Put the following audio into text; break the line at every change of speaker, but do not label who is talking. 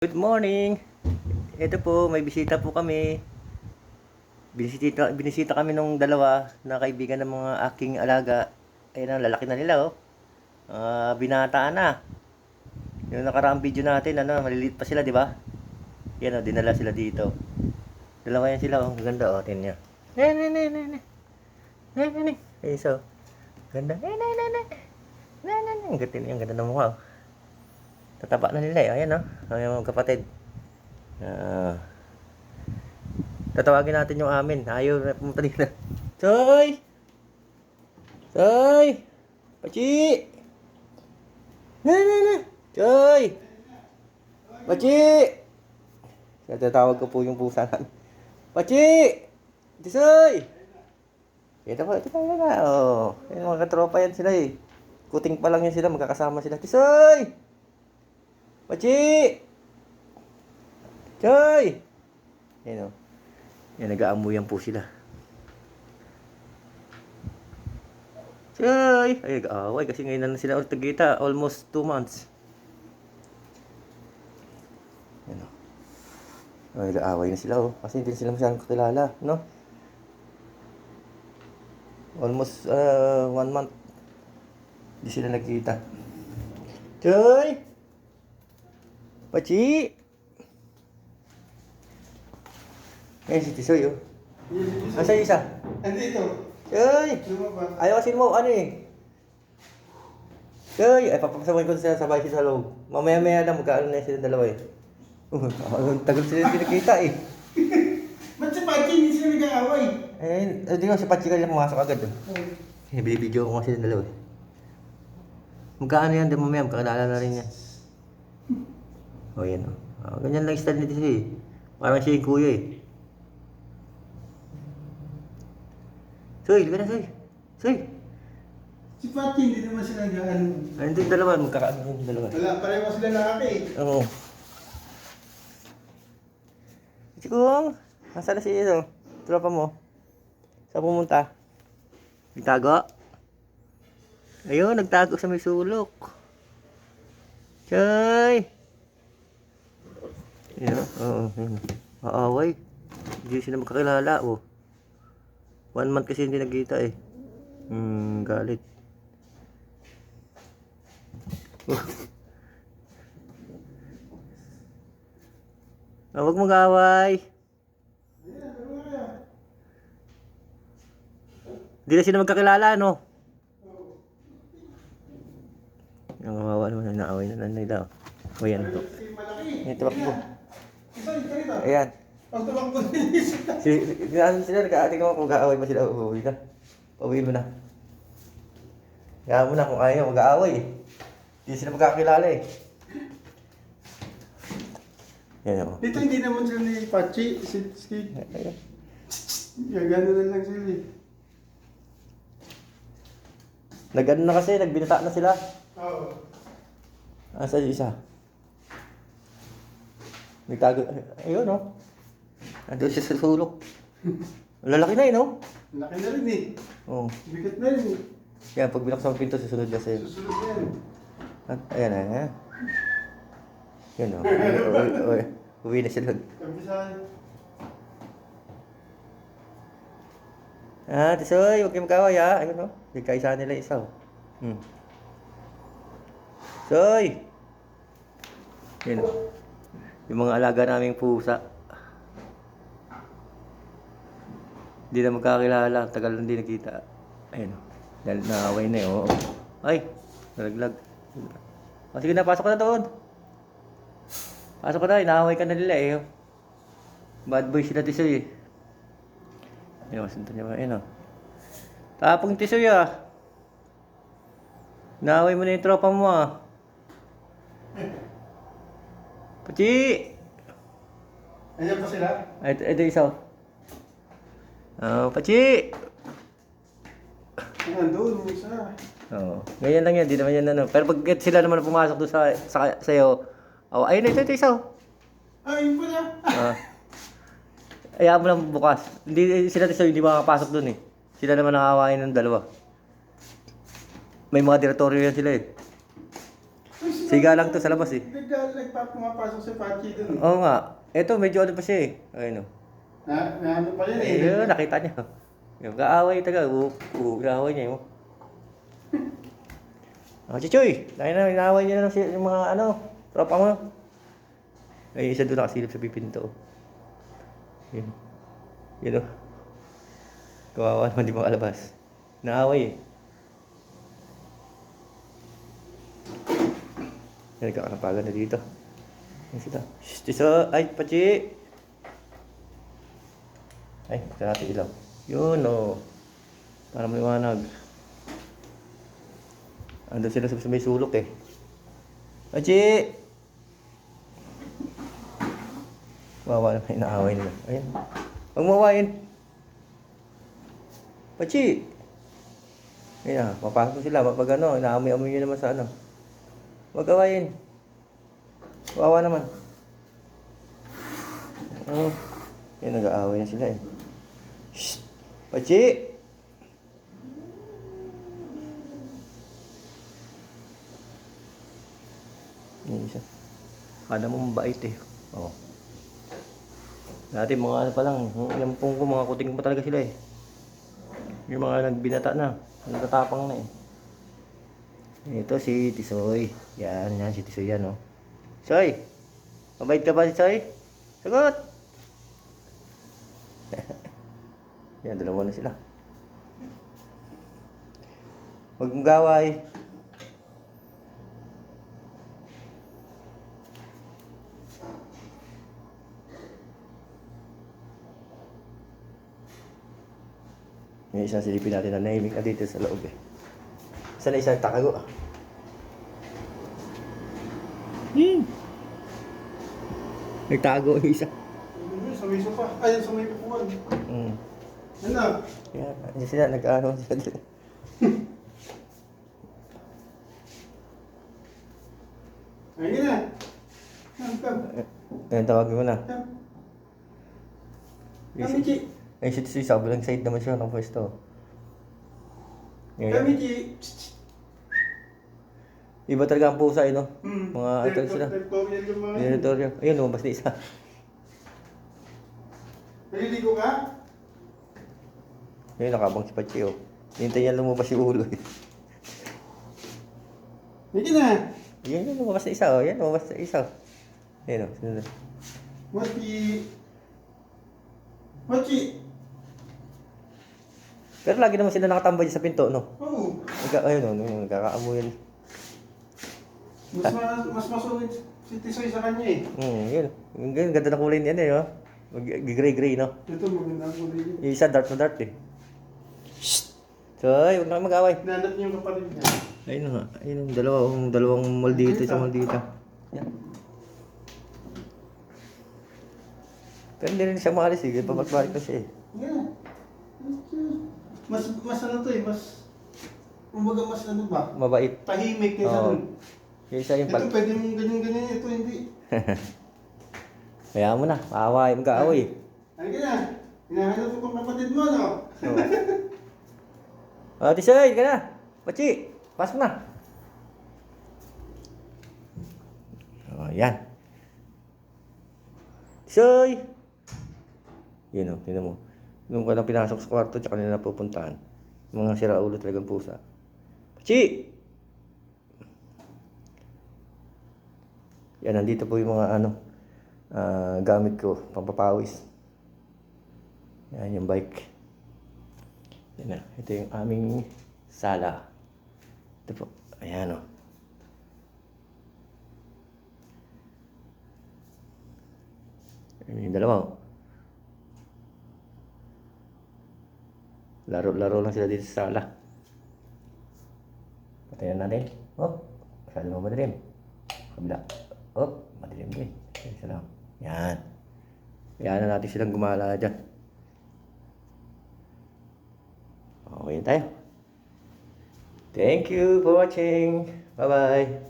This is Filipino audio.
Good morning! Ito po, may bisita po kami. Binisita kami nung dalawa na kaibigan ng mga aking alaga. Ayun, lalaki na nila oh. Binataan na. Yung nakaraang video natin, maliliit pa sila, di ba? Yan oh, dinala sila dito. Dalawa yan sila oh, ang ganda oh, tingnan niyo. Ayun so. Ganda. Ang ganda ng mukha oh. Tataba na nila eh. Ayan oh. Ayan mga kapatid. Tatawagin natin yung amin. Ayaw na pumunta dito. Soy! Soy! Pachi! Na! Soy! Pachi! Tatawag ko po yung pusa namin. Pachi! Soy! Ito po. Oh. Ayan, mga katropa yan sila eh. Kuting pa lang yan sila. Magkakasama sila. Soy! Pachi! Choy! Yan o. Yan, nag-aamuyan po sila. Choy! Ay, nag-aaway kasi ngayon na sila ulit nagkita. Almost 2 months. Yan o. Ay, nag-aaway na sila o. Kasi hindi sila masyadong kakilala, no? Almost 1 month. Hindi sila nagkita. Choy! Pachi! Ngayon si Tisoy oh. Asa yung isa?
Andito.
Choy!
Lumabas.
Ayaw kasi mo, ano eh. Choy! Ay, papasabayin ko sila sabay sila sa loob. Mamaya-maya lang, magkaano na sila dalawa eh. Tagal sila pinakita eh.
Ba't si Pachi hindi sila nag-aaway?
Di ko si Pachi kanila pumasok agad eh. Binibidyo ko kasi sila dalawa eh. Magkaano yan, di mamaya, magkakilala na rin yan. O yan o. Ganyan lang style nito siya eh. Parang siya yung kuya eh. Soy, liga na Soy. Soy!
Si Pachi hindi naman sila nag-aano.
Ano yung dalawa? Magkakaano yung dalawa?
Wala, pareho sila lalaki eh.
Oo. Chikong! Nasaan na si Iso? Tropa mo? Saan pumunta? Nagtago? Ayun, nagtago sa may sulok. Choy! Yan, oo. Aaway. Hindi sila magkakilala, oh. 1 month kasi hindi nagkita, eh. Galit. Huwag mag-away. Hindi na sila magkakilala, no? Ang kawawa naman, naaway na nila, oh. O yan, ito. Yan, tabak po. Ayan.
Ang tumakbo din sila.
Sila nag-aating mo kung mag-aaway pa sila, uuwi ka. Pauwiin mo na. Kaya mo na kung ayaw, mag-aaway eh. Hindi sila magkakilala eh. Yan o.
Dito hindi naman sila ni Pachi.
Ayan.
Gagano na lang sila eh.
Nag-ano na kasi, nagbinata na sila.
Oo.
Asa yung isa? Nagtago. Ayun o. Andun siya sa sulok. Lalaki na eh, no?
Laki na rin eh.
Oo.
Bigat na rin eh.
Kaya pag binaksan ang pinto, susunod niya sa'yo.
Susunod na yan.
Ayan, ayan. Yan o. Uwi na sila.
Kampisahan.
Tisoy, huwag kayong mag-away ha. Ayun o. Nagkaisa nila isa o. Soy! Yan o. Yung mga alaga naming pusa. Hindi na magkakilala. Tagal lang din nakita. Ayun o. Dahil naaway na eh. Oo. Ay! Nalaglag. Sige na, pasok ka na doon. Pasok ka na. Inaaway ka na nila eh. Bad boy sila Tisoy eh. Ayun, masunta niya ba? Ayun o. Tapong Tisoy ah. Naaway mo na yung tropa mo ah. Pachi!
Ayan pa sila?
Ito isa oh. Pachi!
Nandun, yung isa.
Oo. Ganyan lang yan, di naman yan ano. Pero pag sila naman pumasok doon sa'yo, ayun ito isa oh.
Ay, yun pala.
Hayaan mo lang bukas. Hindi sila Tisoy, hindi makakapasok doon eh. Sila naman nangawain ng dalawa. May mga teritoryo yan sila eh.
Ay, si
Siga lang to sa labas eh.
Nagpapumapasok si Pachi dun eh.
Oo nga. Ito, medyo ano pa siya eh. Ayun o.
Na ano pa yun eh.
Ayun, nakita niya. Yung kaaway taga. Kaaway niya yun. Chichoy! Dahil na, inaaway niya na yung mga ano, tropa mo. Ay, isa doon nakasilip sa pipinto. Yun. Yun o. Kawawa naman di makalabas. Naaway eh. Nagkakanapagan na dito. Yan sila. Shhh, tiso! Ay, Pachi! Ay, ito natin ilaw. Yun o. Para maliwanag. Andun sila sa may sulok eh. Pachi! Wawa naman, inaaway nila. Ayan. Huwag mawain. Pachi! Ayan, mapasok sila. Pag ano, inaamoy-amoy nyo naman sa ano. Huwag awayin. Wawa naman. Oh. Yan, nag-aaway na sila eh. Shhh! Pachi! Yan isa. Kala mo mabait eh. Oo. Dati mga ano pa lang, yung pong ko, mga kuting pa talaga sila eh. Yung mga nagbinata na, nagtatapang na eh. Ito si Tisoy. Yan si Tisoy yan oh. Soy! Mabait ka ba si Soy? Sagot! Yan, dalawa na sila. Huwag mong gaway. May isang silipin natin na nahimik na dito sa loob eh. Sana isang takago. Nagtago yung isa.
Sa may sofa. Ay, sa may pupuan. Yan na.
Yan, yeah, sila nag-ano sila dito.
Ayun na.
Ayan, tawagin mo na.
Kamichi.
Ay, si sa kabilang side naman siya ng pwesto.
Kamichi.
Iba talaga ang pusa eh, no? Mga ito sila.
Territorial yung mga yun.
Territorial. Ayun, lumabas na isa.
Naliligo ka?
Ayun, nakabang si Pachi, oh. Hintay niya lumabas yung ulo, eh.
Hindi na.
Yan, lumabas na isa, oh. Yan, lumabas na isa. Ayun, oh. Sinunod.
Mochi. Mochi.
Pero lagi naman sila nakatambay sa pinto, no?
Oo.
Ayun, oh. Nagkakaamuyan.
Mas masunod si Tisoy sa kanya eh.
Yun. Yung ganda ng kulay niya, eh, oh. Gray-gray, no?
Ito maganda ang kulay niya.
Yung isa dark na dark, eh. Shhh! Soy, huwag na mag-away.
Nanat niya yung kapatid niya.
Ayun nga. Ayun, dalawang maldito sa maldita. Yan. Pero hindi rin siya maalis, eh. Babalik na siya, eh.
Yeah. Mas ano to eh, kumbaga mas ano ba?
Mabait.
Tahimik kaysa
Oo.
dun.
Yung isa yung
Ito pwede mong ganyan-ganyan, ito hindi.
Kaya mo na, maaway, mag-aaway.
Ano ka na? Hinahanap ko kung kapatid mo, no?
Oh, Tisoy, ka na. Pachi, pasok na. Oh, yan. Tisoy! Yan o, tinan mo. Nung ka lang pinasok sa kwarto, tsaka nila napupuntahan. Mga siraulo talagang pusa. Pachi! Yan, nandito po yung mga gamit ko, pampapawis. Yan yung bike. Yan na, ito yung aming sala. Ito po, ayan o. Yung dalawa o. Laro-laro lang sila dito sa sala. Patayan natin. Oh, masyado mo madilim. Kabila. Oh, madilim din. Isa lang. Yan. Yan na natin silang gumala dyan. Okay tayo. Thank you for watching. Bye-bye.